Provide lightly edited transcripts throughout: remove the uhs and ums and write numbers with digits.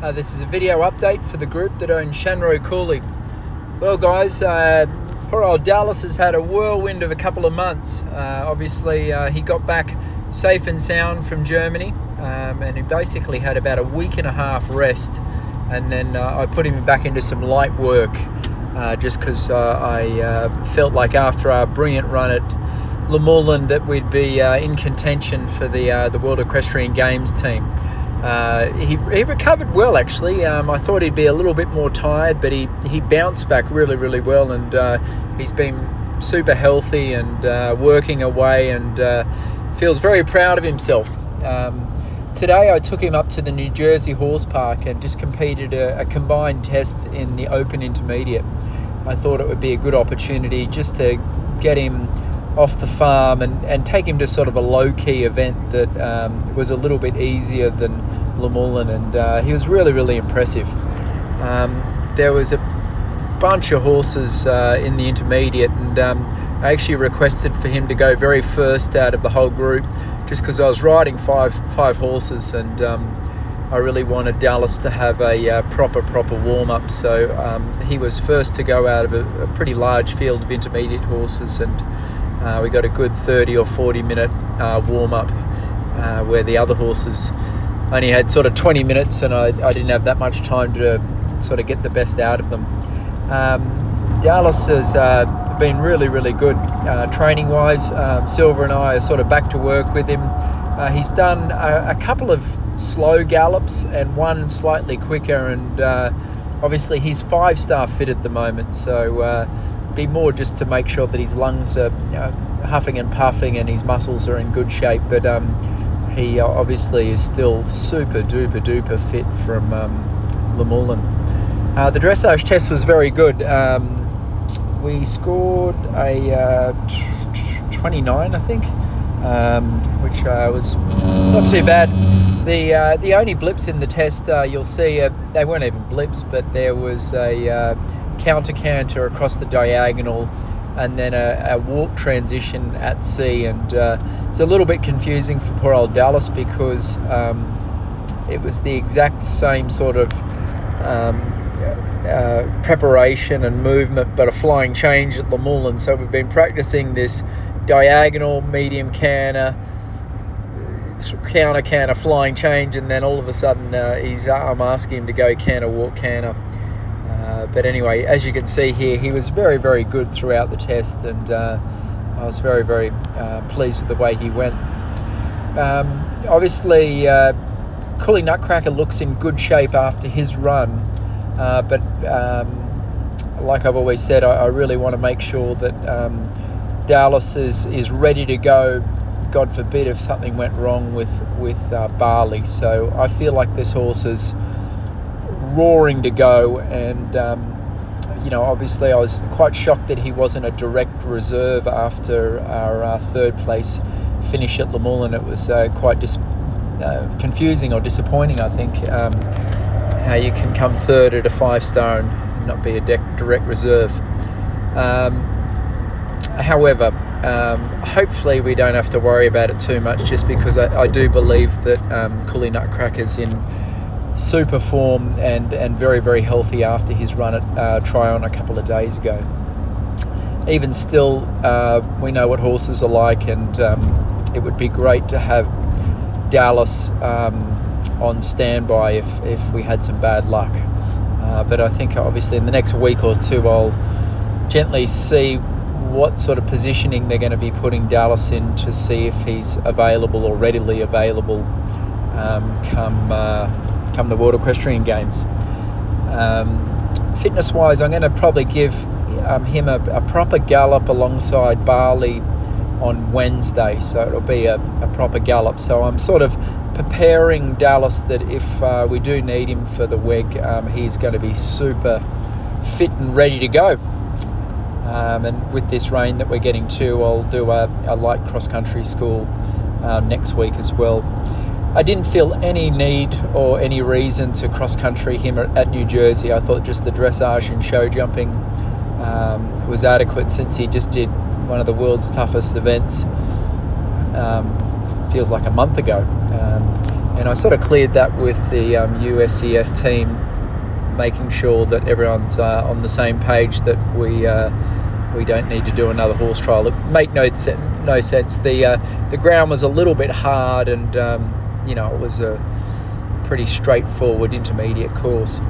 This is a video update for the group that owns Shanroe Cooley. Well guys, poor old Dallas has had a whirlwind of a couple of months. Obviously he got back safe and sound from Germany, and he basically had about a week and a half rest, and then I put him back into some light work just because I felt like after our brilliant run at Le Moulin that we'd be in contention for the World Equestrian Games team. He recovered well actually. I thought he'd be a little bit more tired, but he bounced back really well, and he's been super healthy and working away, and feels very proud of himself. Today I took him up to the New Jersey Horse Park and just competed a combined test in the Open Intermediate. I thought it would be a good opportunity just to get him off the farm and take him to sort of a low-key event that was a little bit easier than Le Moulin, and he was really impressive. There was a bunch of horses in the intermediate, and I actually requested for him to go very first out of the whole group just because I was riding five horses, and I really wanted Dallas to have a proper warm-up, so he was first to go out of a pretty large field of intermediate horses, and we got a good 30 or 40 minute warm-up where the other horses only had sort of 20 minutes, and I didn't have that much time to sort of get the best out of them. Dallas has been really good training wise. Silver and I are sort of back to work with him. He's done a couple of slow gallops and one slightly quicker, and obviously he's 5-star fit at the moment, so be more just to make sure that his lungs are huffing and puffing and his muscles are in good shape, but he obviously is still super duper fit from Le Moulin. The dressage test was very good. We scored a 29, I think, which was not too bad. The only blips in the test you'll see, they weren't even blips, but there was a counter-canter across the diagonal, and then a walk transition at sea, and it's a little bit confusing for poor old Dallas because it was the exact same sort of preparation and movement, but a flying change at Le Moulin. So we've been practicing this diagonal, medium canter, counter flying change, and then all of a sudden I'm asking him to go canter, walk, canter. But anyway, as you can see here, he was very good throughout the test, and I was very pleased with the way he went. Obviously, Cooley Nutcracker looks in good shape after his run, but like I've always said, I really want to make sure that Dallas is ready to go, God forbid if something went wrong with Barley. So I feel like this horse is roaring to go, and obviously I was quite shocked that he wasn't a direct reserve after our third place finish at Le Moulin. It was quite confusing or disappointing, I think, how you can come third at a 5-star and not be a direct reserve. However, hopefully we don't have to worry about it too much, just because I do believe that Cooley Nutcracker's in super form and very healthy after his run at Tryon a couple of days ago. Even still, we know what horses are like, and it would be great to have Dallas on standby if we had some bad luck. But I think obviously in the next week or two I'll gently see what sort of positioning they're going to be putting Dallas in to see if he's available or readily available come the World Equestrian Games. Fitness wise, I'm going to probably give him a proper gallop alongside Barley on Wednesday, so it'll be a proper gallop. So I'm sort of preparing Dallas that if we do need him for the WEG, he's going to be super fit and ready to go. And with this rain that we're getting too, I'll do a light cross-country school next week as well. I didn't feel any need or any reason to cross-country him at New Jersey. I thought just the dressage and show jumping was adequate, since he just did one of the world's toughest events, feels like a month ago. And I sort of cleared that with the USEF team, making sure that everyone's on the same page, that we don't need to do another horse trial. It made no sense. The ground was a little bit hard, and it was a pretty straightforward intermediate course.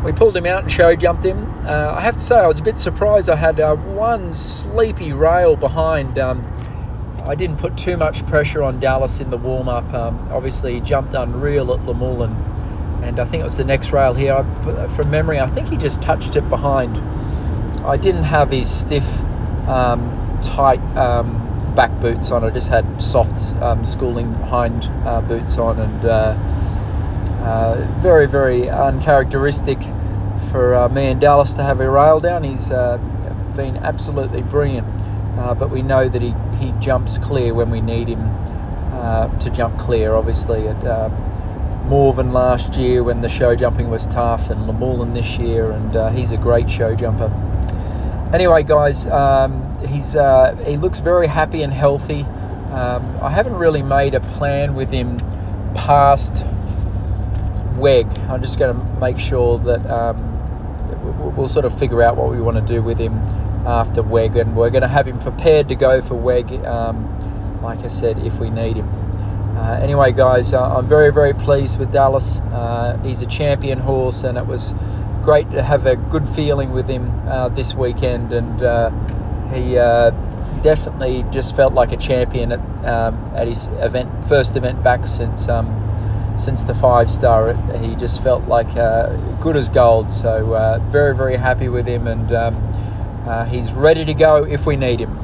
We pulled him out and show jumped him. I have to say, I was a bit surprised. I had one sleepy rail behind. I didn't put too much pressure on Dallas in the warm-up. Obviously, he jumped unreal at Lamullen, and I think it was the next rail here. From memory, I think he just touched it behind. I didn't have his stiff, tight back boots on. I just had soft schooling hind boots on, and very, very uncharacteristic for me and Dallas to have a rail down. He's been absolutely brilliant, but we know that he jumps clear when we need him to jump clear. Obviously at Morven last year when the show jumping was tough, and Lamullen this year, and he's a great show jumper. Anyway, guys, he looks very happy and healthy. I haven't really made a plan with him past WEG. I'm just going to make sure that we'll sort of figure out what we want to do with him after WEG, and we're going to have him prepared to go for WEG, like I said, if we need him. Anyway, guys, I'm very, very pleased with Dallas. He's a champion horse, and it was great to have a good feeling with him this weekend, and he definitely just felt like a champion at his first event back since the 5-star. He just felt like good as gold. So very, very happy with him, and he's ready to go if we need him.